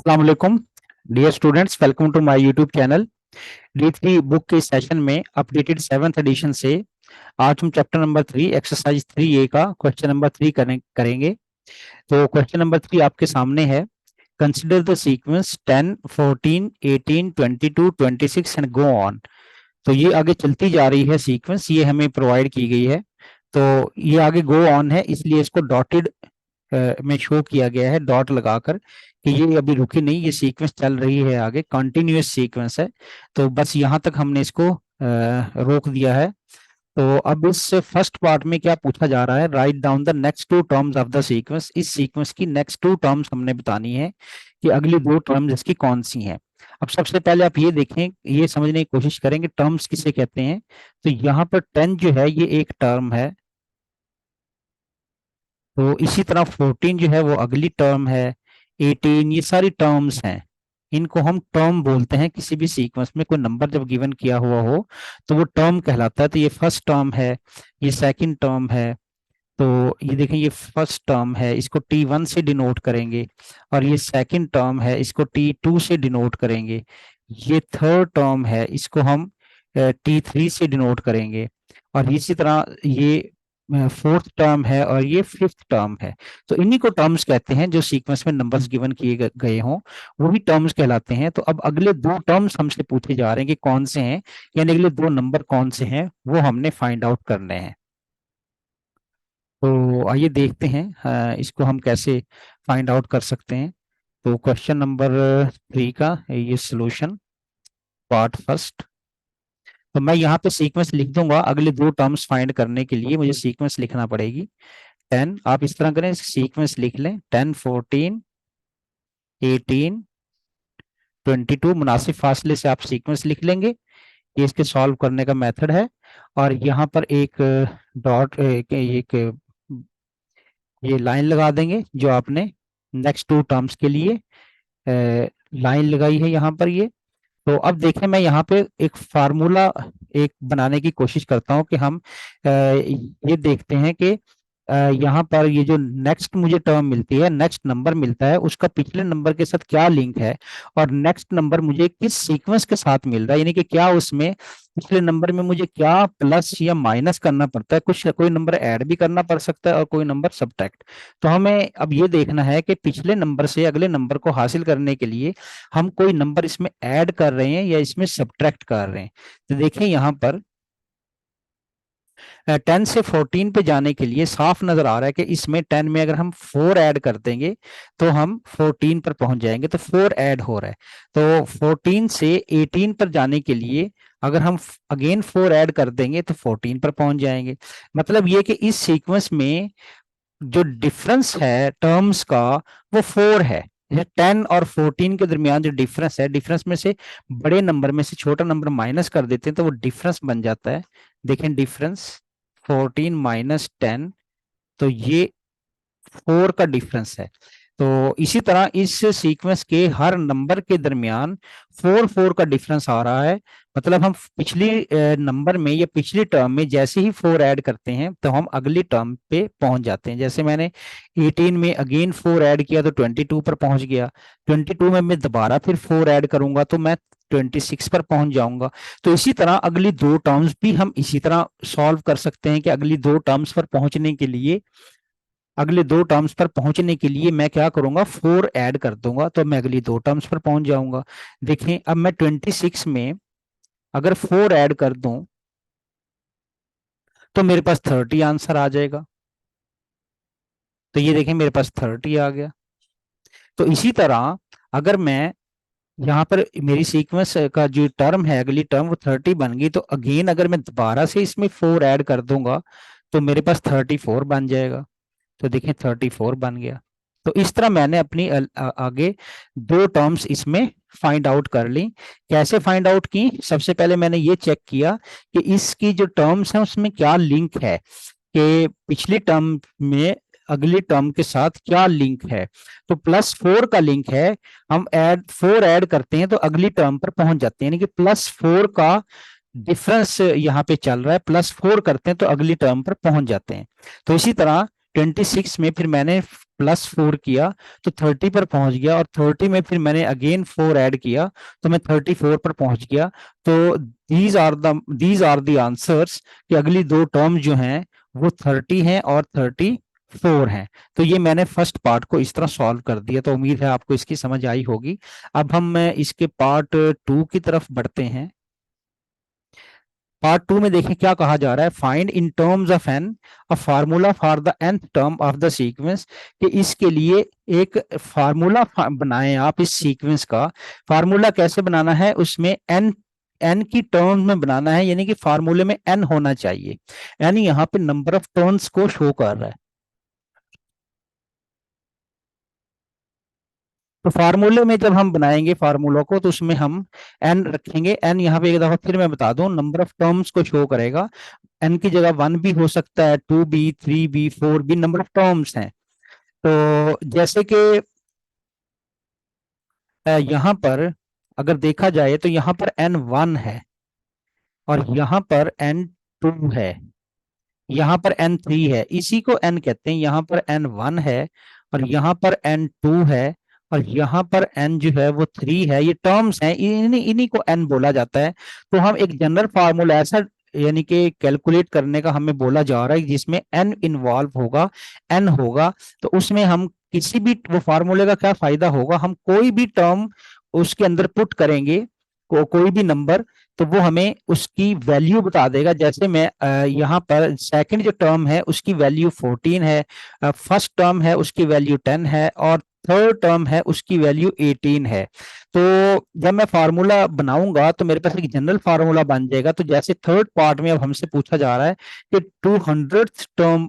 अस्सलाम वालेकुम dear students, welcome to my YouTube channel. D3 book के सेशन में अपडेटेड 7th एडिशन से आज हम चैप्टर नंबर 3 एक्सरसाइज 3A का क्वेश्चन नंबर 3 करेंगे। तो क्वेश्चन नंबर 3 आपके सामने है। Consider the sequence 10, 14, 18, 22, 26 and go on. तो ये आगे चलती जा रही है सीक्वेंस, ये हमें प्रोवाइड की गई है। तो ये आगे गो ऑन है, इसलिए इसको डॉटेड में शो किया गया है डॉट लगाकर कि ये अभी रुकी नहीं, ये सीक्वेंस चल रही है, आगे कंटिन्यूअस सीक्वेंस है। तो बस यहाँ तक हमने इसको रोक दिया है। तो अब इस फर्स्ट पार्ट में क्या पूछा जा रहा है, write down the next two terms of the sequence. इस सीक्वेंस की नेक्स्ट टू टर्म्स हमने बतानी है कि अगली दो टर्म्स इसकी कौन सी हैं। अब सबसे पहले आप ये देखें, ये समझने की कोशिश करेंगे टर्म्स किसे कहते हैं। तो यहाँ पर 10 जो है ये एक टर्म है, तो इसी तरह 14 जो है वो अगली टर्म है, 18 ये सारी टर्म्स हैं। इनको हम टर्म बोलते हैं। किसी भी सीक्वेंस में कोई नंबर जब गिवन किया हुआ हो तो वो टर्म कहलाता है। तो ये फर्स्ट टर्म है, ये सेकंड टर्म है। तो ये देखें, ये फर्स्ट टर्म है, इसको T1 से डिनोट करेंगे। और ये सेकंड टर्म है, इसको T2 से डिनोट करेंगे। ये थर्ड टर्म है, इसको हम T3 से डिनोट करेंगे। और इसी तरह ये फोर्थ टर्म है और ये फिफ्थ टर्म है। तो इन्हीं को टर्म्स कहते हैं, जो सीक्वेंस में नंबर्स गिवन किए गए हों वही टर्म्स कहलाते हैं। तो अब अगले दो टर्म्स हमसे पूछे जा रहे हैं कि कौन से हैं, यानी अगले दो नंबर कौन से हैं वो हमने फाइंड आउट करने हैं। तो आइए देखते हैं इसको हम कैसे फाइंड आउट कर सकते हैं। तो क्वेश्चन नंबर 3 का ये सॉल्यूशन पार्ट फर्स्ट। तो मैं यहाँ पे सीक्वेंस लिख दूंगा, अगले दो टर्म्स फाइंड करने के लिए मुझे सीक्वेंस लिखना पड़ेगी। 10, आप इस तरह करें, सीक्वेंस लिख लें 10, 14, 18, 22। मुनासिब फासले से आप सीक्वेंस लिख लेंगे, ये इसके सॉल्व करने का मेथड है। और यहाँ पर एक डॉट एक ये लाइन लगा देंगे जो आपने नेक्स्ट टू टर्म्स के लिए लाइन लगाई है यहाँ पर। ये तो अब देखें, मैं यहाँ पे एक फार्मूला एक बनाने की कोशिश करता हूँ कि हम ये देखते हैं कि यहाँ पर ये जो नेक्स्ट मुझे टर्म मिलती है, नेक्स्ट नंबर मिलता है, उसका पिछले नंबर के साथ क्या लिंक है, और नेक्स्ट नंबर मुझे किस सीक्वेंस के साथ मिल रहा है, यानी कि क्या उसमें पिछले नंबर में मुझे क्या प्लस या माइनस करना पड़ता है। कुछ कोई नंबर ऐड भी करना पड़ सकता है और कोई नंबर सब्ट्रैक्ट। तो हमें अब ये देखना है कि पिछले नंबर से अगले नंबर को हासिल करने के लिए हम कोई नंबर इसमें ऐड कर रहे हैं या इसमें सब्ट्रैक्ट कर रहे हैं। तो देखिए यहाँ पर 10 से 14 पे जाने के लिए साफ नजर आ रहा है कि इसमें 10 में अगर हम 4 ऐड कर देंगे तो हम 14 पर पहुंच जाएंगे। तो 4 ऐड हो रहा है। तो 14 से 18 पर जाने के लिए अगर हम अगेन 4 ऐड कर देंगे तो 14 पर पहुंच जाएंगे। मतलब ये कि इस सीक्वेंस में जो डिफरेंस है टर्म्स का वो 4 है। 10 और 14 के दरमियान जो डिफरेंस है, डिफरेंस में से बड़े नंबर में से छोटा नंबर माइनस कर देते हैं तो वो डिफरेंस बन जाता है। देखें डिफरेंस 14 माइनस 10, तो ये 4 का डिफरेंस है। तो इसी तरह इस सीक्वेंस के हर नंबर के दरमियान 4 का डिफरेंस आ रहा है। मतलब हम पिछली नंबर में या पिछली टर्म में जैसे ही 4 ऐड करते हैं तो हम अगली टर्म पे पहुंच जाते हैं। जैसे मैंने 18 में अगेन 4 ऐड किया तो 22 पर पहुंच गया। 22 में मैं दोबारा फिर 4 ऐड करूंगा तो मैं 26 पर पहुंच जाऊंगा। तो इसी तरह अगली दो टर्म्स भी हम इसी तरह सॉल्व कर सकते हैं कि अगली दो टर्म्स पर पहुंचने के लिए, अगले दो टर्म्स पर पहुंचने के लिए मैं क्या करूंगा, 4 ऐड कर दूंगा तो मैं अगली दो टर्म्स पर पहुंच जाऊंगा। देखें अब मैं 26 में अगर 4 ऐड कर दूं तो मेरे पास 30 आंसर आ जाएगा। तो ये देखें मेरे पास 30 आ गया। तो इसी तरह अगर मैं यहाँ पर मेरी सीक्वेंस का जो टर्म है अगली टर्म वो 30 बन गई, तो अगेन अगर मैं दोबारा से इसमें 4 ऐड कर दूंगा तो मेरे पास 34 बन जाएगा। तो देखिए 34 बन गया। तो इस तरह मैंने अपनी आगे दो टर्म्स इसमें फाइंड आउट कर ली। कैसे फाइंड आउट की, सबसे पहले मैंने ये चेक किया कि इसकी जो टर्म्स हैं उसमें क्या लिंक है, कि पिछली टर्म में अगली टर्म के साथ क्या लिंक है। तो +4 का लिंक है, हम 4 ऐड करते हैं तो अगली टर्म पर पहुंच जाते हैं, यानी कि +4 का डिफरेंस यहाँ पे चल रहा है, +4 करते हैं तो अगली टर्म पर पहुंच जाते हैं। तो इसी तरह 26 में फिर मैंने +4 किया तो 30 पर पहुंच गया, और 30 में फिर मैंने अगेन 4 ऐड किया तो मैं 34 पर पहुंच गया। तो दीज आर द आंसर्स कि अगली दो टर्म जो हैं वो 30 हैं और 34 हैं। तो ये मैंने फर्स्ट पार्ट को इस तरह सॉल्व कर दिया, तो उम्मीद है आपको इसकी समझ आई होगी। अब हम इसके पार्ट 2 की तरफ बढ़ते हैं। पार्ट 2 में देखिए क्या कहा जा रहा है, find in terms of n a formula for the nth term of the sequence, कि इसके लिए एक फार्मूला बनाएं आप इस सीक्वेंस का। फार्मूला कैसे बनाना है, उसमें एन एन की टर्म्स में बनाना है, यानी कि फार्मूले में एन होना चाहिए, यानी यहाँ पे नंबर ऑफ टर्म्स को शो कर रहा है। तो फार्मूले में जब हम बनाएंगे फार्मूला को तो उसमें हम एन रखेंगे। एन यहाँ पे एक दफा फिर मैं बता दूं, नंबर ऑफ टर्म्स को शो करेगा। एन की जगह 1 भी हो सकता है, 2 भी, 3 भी, 4 भी, नंबर ऑफ टर्म्स हैं। तो जैसे कि यहाँ पर अगर देखा जाए तो यहाँ पर N1 है, और यहाँ पर N2 है, यहाँ पर N3 है, इसी को N कहते हैं। यहाँ पर N1 है और यहाँ पर N2 है और यहाँ पर N जो है वो 3 है। ये टर्म्स हैं, इन्हीं इन्हीं को N बोला जाता है। तो हम एक जनरल फार्मूला ऐसा यानी कि कैलकुलेट करने का हमें बोला जा रहा है जिसमें N इन्वॉल्व होगा, N होगा। तो उसमें हम किसी भी वो फार्मूले का क्या फायदा होगा, हम कोई भी टर्म उसके अंदर पुट करेंगे, कोई भी नंबर, तो वो हमें उसकी वैल्यू बता देगा। जैसे मैं यहाँ पर सेकंड जो टर्म है उसकी वैल्यू 14 है, फर्स्ट टर्म है उसकी वैल्यू 10 है, और थर्ड टर्म है उसकी वैल्यू 18 है। तो जब मैं फार्मूला बनाऊंगा तो मेरे पास एक जनरल फार्मूला बन जाएगा। तो जैसे थर्ड पार्ट में अब हमसे पूछा जा रहा है कि 200th टर्म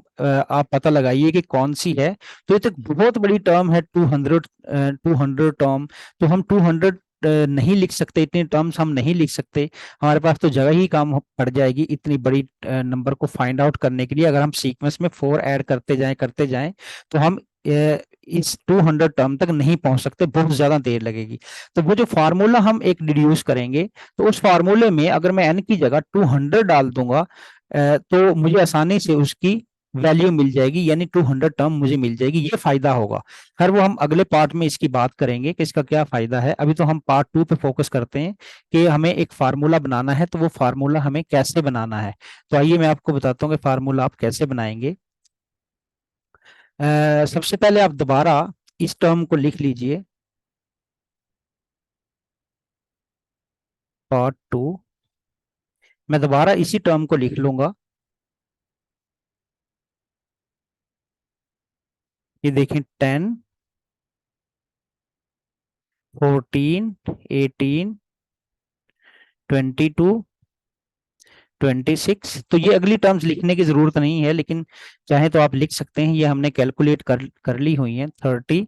आप पता लगाइए कि कौन सी है। तो ये तो एक बहुत बड़ी टर्म है, 200 टर्म। तो हम 200 नहीं लिख सकते, इतनी टर्म्स हम नहीं लिख सकते, हमारे पास तो जगह ही कम पड़ जाएगी इतनी बड़ी नंबर को फाइंड आउट करने के लिए। अगर हम सीक्वेंस में 4 ऐड करते जाएं तो हम इस 200 टर्म तक नहीं पहुंच सकते, बहुत ज्यादा देर लगेगी। तो वो जो फार्मूला हम एक डिड्यूस करेंगे, तो उस फार्मूले में अगर मैं एन की जगह 200 डाल दूंगा तो मुझे आसानी से उसकी वैल्यू मिल जाएगी, यानी 200 टर्म मुझे मिल जाएगी। ये फायदा होगा। खैर वो हम अगले पार्ट में इसकी बात करेंगे कि इसका क्या फायदा है। अभी तो हम पार्ट 2 पे फोकस करते हैं कि हमें एक फार्मूला बनाना है, तो वो फार्मूला हमें कैसे बनाना है। तो आइए मैं आपको बताता हूँ कि फार्मूला आप कैसे बनाएंगे। सबसे पहले आप दोबारा इस टर्म को लिख लीजिए, पार्ट 2। मैं दोबारा इसी टर्म को लिख लूंगा। ये देखें, 10, 14, 18, 22, 26। तो ये अगली टर्म्स लिखने की जरूरत नहीं है, लेकिन चाहे तो आप लिख सकते हैं। ये हमने कैलकुलेट कर ली हुई है, 30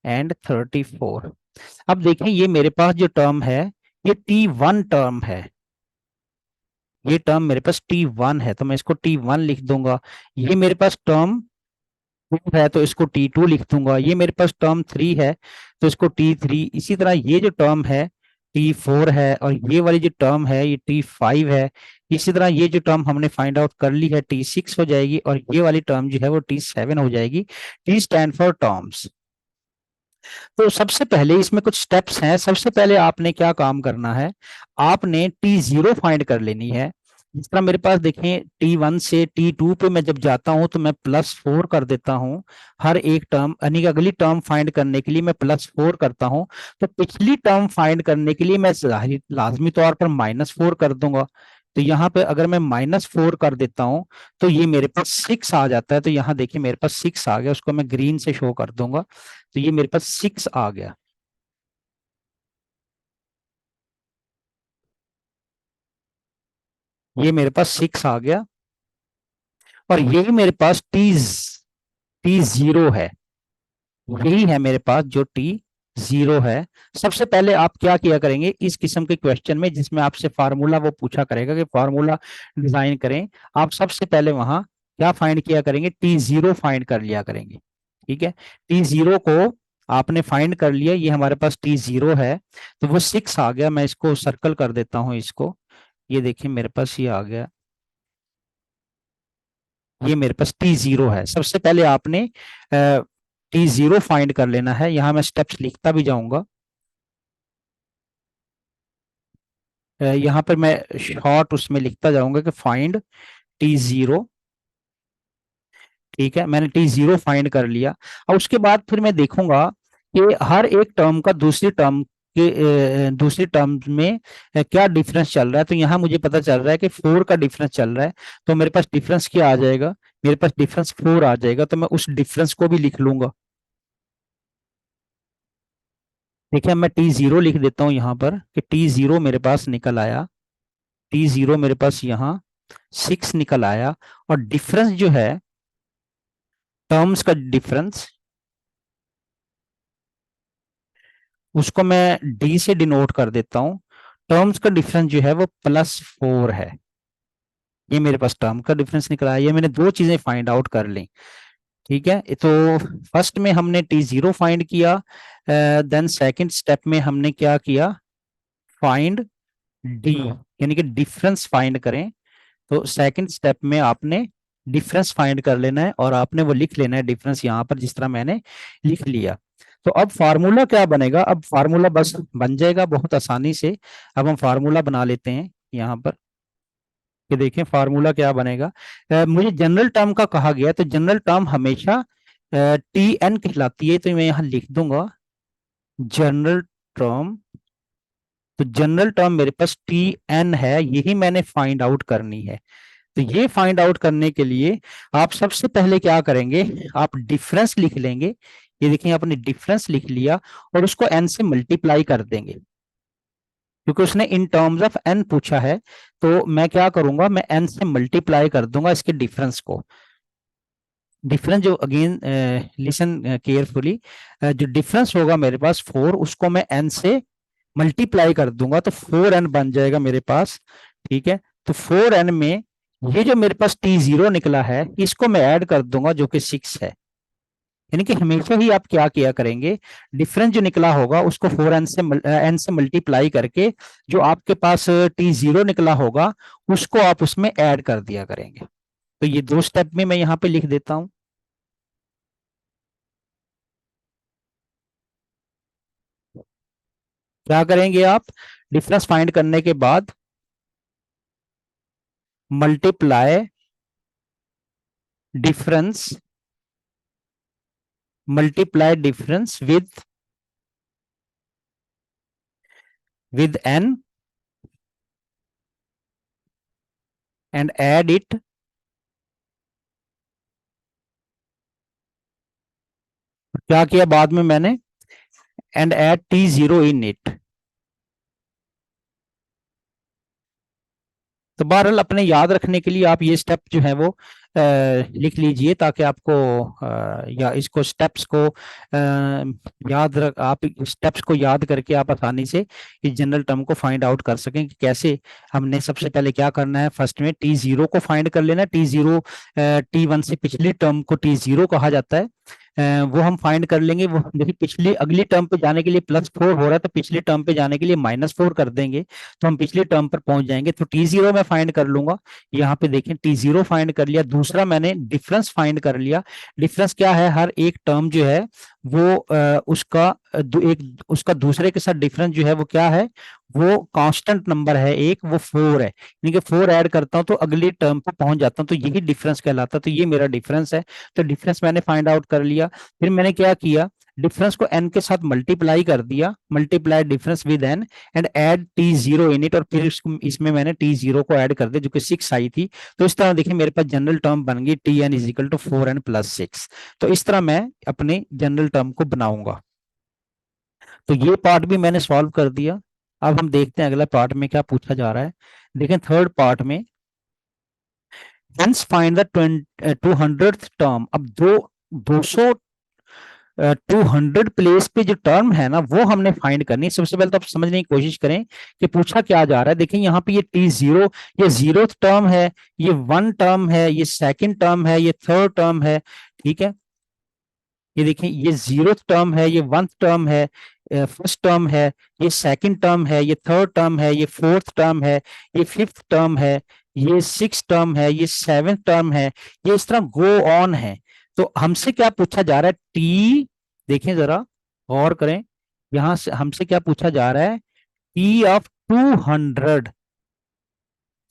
एंड 34। अब देखें, ये मेरे पास जो टर्म है ये T1 टर्म है। ये टर्म मेरे पास T1 है, तो मैं इसको T1 लिख दूंगा। ये मेरे पास टर्म 2 है तो इसको T2 लिख दूंगा। ये मेरे पास टर्म 3 है तो इसको T3। इसी तरह ये जो टर्म है T4 है, और ये वाली जो टर्म है ये T5 है। इसी तरह ये जो टर्म हमने फाइंड आउट कर ली है T6 हो जाएगी, और ये वाली टर्म जो है वो T7 हो जाएगी। T stand for terms. तो सबसे पहले इसमें कुछ स्टेप्स हैं। सबसे पहले आपने क्या काम करना है, आपने T0 फाइंड कर लेनी है। जिस तरह मेरे पास देखें, T1 से T2 पे मैं जब जाता हूं तो मैं +4 कर देता हूं हर एक टर्म, यानी कि अगली टर्म फाइंड करने के लिए मैं +4 करता हूं। तो पिछली टर्म फाइंड करने के लिए मैं लाजमी तौर पर -4 कर दूंगा। तो यहाँ पे अगर मैं -4 कर देता हूं तो ये मेरे पास 6 आ जाता है। तो यहाँ देखिए मेरे पास 6 आ गया, उसको मैं ग्रीन से शो कर दूंगा। तो ये मेरे पास 6 आ गया। ये मेरे पास 6 आ गया, और यही मेरे पास T0 है। यही है मेरे पास जो T0 है। सबसे पहले आप क्या किया करेंगे इस किस्म के क्वेश्चन में जिसमें आपसे फार्मूला वो पूछा करेगा कि फार्मूला डिजाइन करें, आप सबसे पहले वहां क्या फाइंड किया करेंगे, T0 फाइंड कर लिया करेंगे। ठीक है, T0 को आपने फाइंड कर लिया, ये हमारे पास T0 है। तो वो 6 आ गया, मैं इसको सर्कल कर देता हूं इसको। ये देखिए मेरे पास ये आ गया। ये मेरे पास T0 है। सबसे पहले आपने T0 फाइंड कर लेना है। यहाँ मैं स्टेप्स लिखता भी जाऊंगा। यहाँ पर मैं शॉर्ट उसमें लिखता जाऊंगा कि फाइंड T0। ठीक है, मैंने T0 फाइंड कर लिया। और उसके बाद फिर मैं देखूंगा कि हर एक टर्म का दूसरी टर्म में क्या डिफरेंस चल रहा है। तो यहाँ मुझे पता चल रहा है कि 4 का डिफरेंस चल रहा है। तो मेरे पास डिफरेंस क्या आ जाएगा, मेरे पास डिफरेंस 4 आ जाएगा। तो मैं उस डिफरेंस को भी लिख लूंगा। देखिए, मैं T0 लिख देता हूं यहाँ पर कि T0 मेरे पास निकल आया। T0 मेरे पास यहाँ 6 निकल आया। और डिफरेंस जो है, टर्म्स का डिफरेंस, उसको मैं डी से डिनोट कर देता हूं। टर्म्स का डिफरेंस जो है वो +4 है। ये मेरे पास टर्म का डिफरेंस निकला है। ये मैंने दो चीजें फाइंड आउट कर ली। ठीक है, तो फर्स्ट में हमने T0 फाइंड किया। देन सेकंड स्टेप में हमने क्या किया, फाइंड डी, यानी कि डिफरेंस फाइंड करें। तो सेकंड स्टेप में आपने डिफरेंस फाइंड कर लेना है और आपने वो लिख लेना है डिफरेंस यहाँ पर, जिस तरह मैंने लिख लिया। तो अब फार्मूला क्या बनेगा, अब फार्मूला बस बन जाएगा बहुत आसानी से। अब हम फार्मूला बना लेते हैं यहाँ पर कि देखें फार्मूला क्या बनेगा। मुझे जनरल टर्म का कहा गया, तो जनरल टर्म हमेशा Tn कहलाती है। तो मैं यहाँ लिख दूंगा जनरल टर्म। तो जनरल टर्म मेरे पास Tn है, यही मैंने फाइंड आउट करनी है। तो ये फाइंड आउट करने के लिए आप सबसे पहले क्या करेंगे, आप डिफरेंस लिख लेंगे। ये देखिए, आपने डिफरेंस लिख लिया और उसको n से मल्टीप्लाई कर देंगे, क्योंकि उसने इन टर्म्स ऑफ n पूछा है। तो मैं क्या करूंगा, मैं n से मल्टीप्लाई कर दूंगा इसके डिफरेंस को। डिफरेंस जो, अगेन लिसन केयरफुली, जो डिफरेंस होगा मेरे पास 4, उसको मैं n से मल्टीप्लाई कर दूंगा तो 4n बन जाएगा मेरे पास। ठीक है, तो 4n में ये जो मेरे पास T0 निकला है, इसको मैं ऐड कर दूंगा जो कि 6 है। यानी कि हमेशा ही आप क्या किया करेंगे, डिफरेंस जो निकला होगा उसको 4n से n से मल्टीप्लाई करके जो आपके पास T0 निकला होगा उसको आप उसमें ऐड कर दिया करेंगे। तो ये दो स्टेप में मैं यहाँ पे लिख देता हूं। क्या करेंगे आप, डिफरेंस फाइंड करने के बाद multiply difference, multiply difference with n and add it, क्या किया बाद में मैंने, and add T0 in it. तो बहरहाल अपने याद रखने के लिए आप ये स्टेप जो है वो लिख लीजिए, ताकि आपको या इसको स्टेप्स को याद रख, आप स्टेप्स को याद करके आप आसानी से इस जनरल टर्म को फाइंड आउट कर सकें कि कैसे। हमने सबसे पहले क्या करना है, फर्स्ट में T0 को फाइंड कर लेना। T0 T1 से पिछली टर्म को T0 कहा जाता है। वो हम फाइंड कर लेंगे। वो देखिए, पिछली अगली टर्म पे जाने के लिए +4 हो रहा है, तो पिछली टर्म पे जाने के लिए -4 कर देंगे तो हम पिछली टर्म पर पहुंच जाएंगे। तो T0 मैं फाइंड कर लूंगा। यहाँ पे देखें, T0 फाइंड कर लिया। दूसरा मैंने डिफरेंस फाइंड कर लिया। डिफरेंस क्या है, हर एक टर्म जो है वो उसका उसका दूसरे के साथ डिफरेंस जो है वो क्या है, वो कांस्टेंट नंबर है एक, वो 4 है। यानी कि 4 ऐड करता हूं तो अगली टर्म पे पहुंच जाता हूं, तो यही डिफरेंस कहलाता है। तो ये मेरा डिफरेंस है। तो डिफरेंस मैंने फाइंड आउट कर लिया। फिर मैंने क्या किया, डिफरेंस को n के साथ मल्टीप्लाई कर दिया, multiply difference with n and add T0 in it. और फिर इसमें मैंने T0 को ऐड कर दिया जो कि 6 आई थी। तो इस तरह देखिए मेरे पास जनरल टर्म बन गई Tn is equal to 4n + 6। तो इस तरह मैं अपने जनरल टर्म को बनाऊंगा। तो ये पार्ट भी मैंने सॉल्व कर दिया। अब हम देखते हैं अगला पार्ट में क्या पूछा जा रहा है। देखें थर्ड पार्ट में, hence find the 200th term. अब 200 200 प्लेस पे जो टर्म है ना, वो हमने फाइंड करनी है। सबसे पहले तो आप समझने की कोशिश करें कि पूछा क्या जा रहा है। देखिए यहाँ पे ये T0, ये 0th टर्म है, ये 1 टर्म है, ये सेकंड टर्म है, ये थर्ड टर्म है। ठीक है, ये देखिए, ये 0th टर्म है, ये 1th टर्म है, फर्स्ट टर्म है, ये सेकंड टर्म है, ये थर्ड टर्म है, ये फोर्थ टर्म है, ये फिफ्थ टर्म है, ये 6 टर्म है, ये 7 टर्म है, ये इस तरह गो ऑन है। तो हमसे क्या पूछा जा रहा है, टी, देखें जरा, गौर करें, यहां से हमसे क्या पूछा जा रहा है, टी ऑफ 200।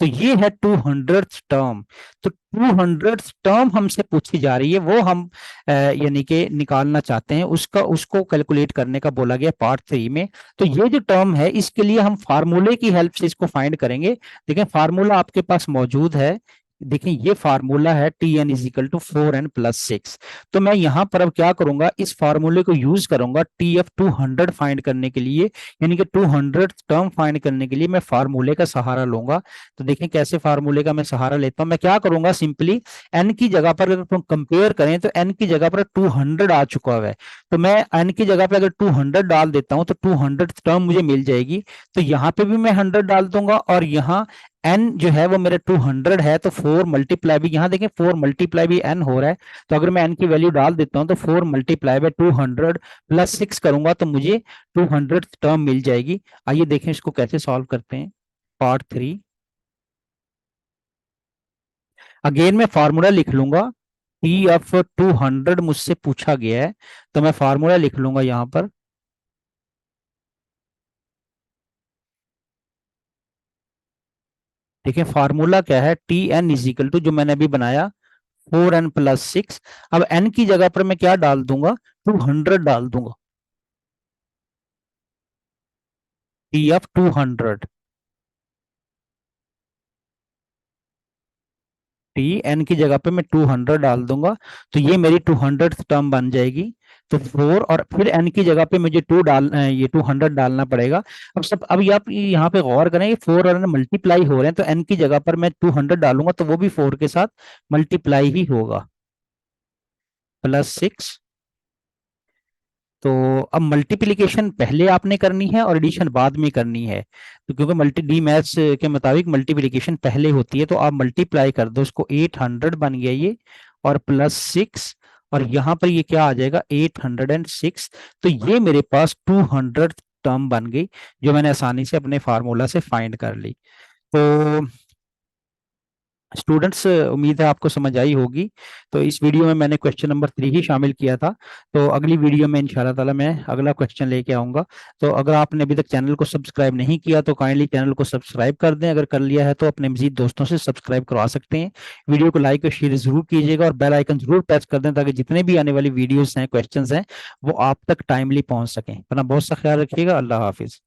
तो ये है 200 टर्म। तो 200 टर्म हमसे पूछी जा रही है, वो हम यानी कि निकालना चाहते हैं, उसका उसको कैलकुलेट करने का बोला गया पार्ट 3 में। तो ये जो टर्म है, इसके लिए हम फार्मूले की हेल्प से इसको फाइंड करेंगे। देखें फार्मूला आपके पास मौजूद है, देखें ये फार्मूला है T n is equal to 4n+6। तो मैं यहां पर अब क्या करूंगा, इस फार्मूले को यूज करूंगा टी एफ 200 फाइंड करने के लिए, यानी कि 200 टर्म फाइंड करने के लिए मैं फार्मूले का सहारा लूंगा। तो देखें कैसे फार्मूले का मैं सहारा लेता हूं, मैं क्या करूंगा, सिंपली एन की जगह पर अगर तुम कंपेयर करें तो एन की जगह पर 200 आ चुका है, तो मैं एन की जगह पर अगर 200 डाल देता हूं तो 200 टर्म मुझे मिल जाएगी। तो यहां पे भी मैं 100 डाल दूंगा, और यहाँ एन जो है वो मेरे 200 है, तो 4 मल्टीप्लाई भी, यहाँ देखें 4 मल्टीप्लाई भी एन हो रहा है। तो अगर मैं एन की वैल्यू डाल देता हूं तो 4 मल्टीप्लाई बाय 200+6 करूंगा तो मुझे 200 टर्म मिल जाएगी। आइए देखें इसको कैसे सॉल्व करते हैं, पार्ट 3। अगेन मैं फार्मूला लिख लूंगा, टी एफ 200 मुझसे पूछा गया है, तो मैं फार्मूला लिख लूंगा यहां पर। देखिए फार्मूला क्या है, T n is equal to, जो मैंने अभी बनाया, 4n+6। अब n की जगह पर मैं क्या डाल दूंगा, 200 डाल दूंगा, टी एफ 200, टी एन की जगह पे मैं 200 डाल दूंगा, तो ये मेरी 200 टर्म बन जाएगी। तो 4, और फिर एन की जगह पे मुझे ये 200 डालना पड़ेगा। अब ये आप यहाँ पे गौर करें, ये 4 और मल्टीप्लाई हो रहे हैं, तो एन की जगह पर मैं 200 डालूंगा तो वो भी 4 के साथ मल्टीप्लाई ही होगा, +6। तो अब मल्टीप्लिकेशन पहले आपने करनी है और एडिशन बाद में करनी है, तो क्योंकि मल्टी डी मैथ्स के मुताबिक मल्टीप्लिकेशन पहले होती है, तो आप मल्टीप्लाई कर दो उसको, 800 बन गया ये, और +6, और यहाँ पर ये क्या आ जाएगा, 806। तो ये मेरे पास 200 टर्म बन गई, जो मैंने आसानी से अपने फार्मूला से फाइंड कर ली। तो स्टूडेंट्स, उम्मीद है आपको समझ आई होगी। तो इस वीडियो में मैंने क्वेश्चन नंबर 3 ही शामिल किया था। तो अगली वीडियो में इंशाल्लाह ताला मैं अगला क्वेश्चन लेके आऊंगा। तो अगर आपने अभी तक चैनल को सब्सक्राइब नहीं किया तो काइंडली चैनल को सब्सक्राइब कर दें, अगर कर लिया है तो अपने मजीद दोस्तों से सब्सक्राइब करवा सकते हैं। वीडियो को लाइक और शेयर जरूर कीजिएगा, और बेल आइकन जरूर प्रेस कर दें, ताकि जितने भी आने वाली वीडियोस हैं, क्वेश्चंस हैं, वो आप तक टाइमली पहुंच सकें। अपना बहुत सा ख्याल रखिएगा। अल्लाह हाफिज।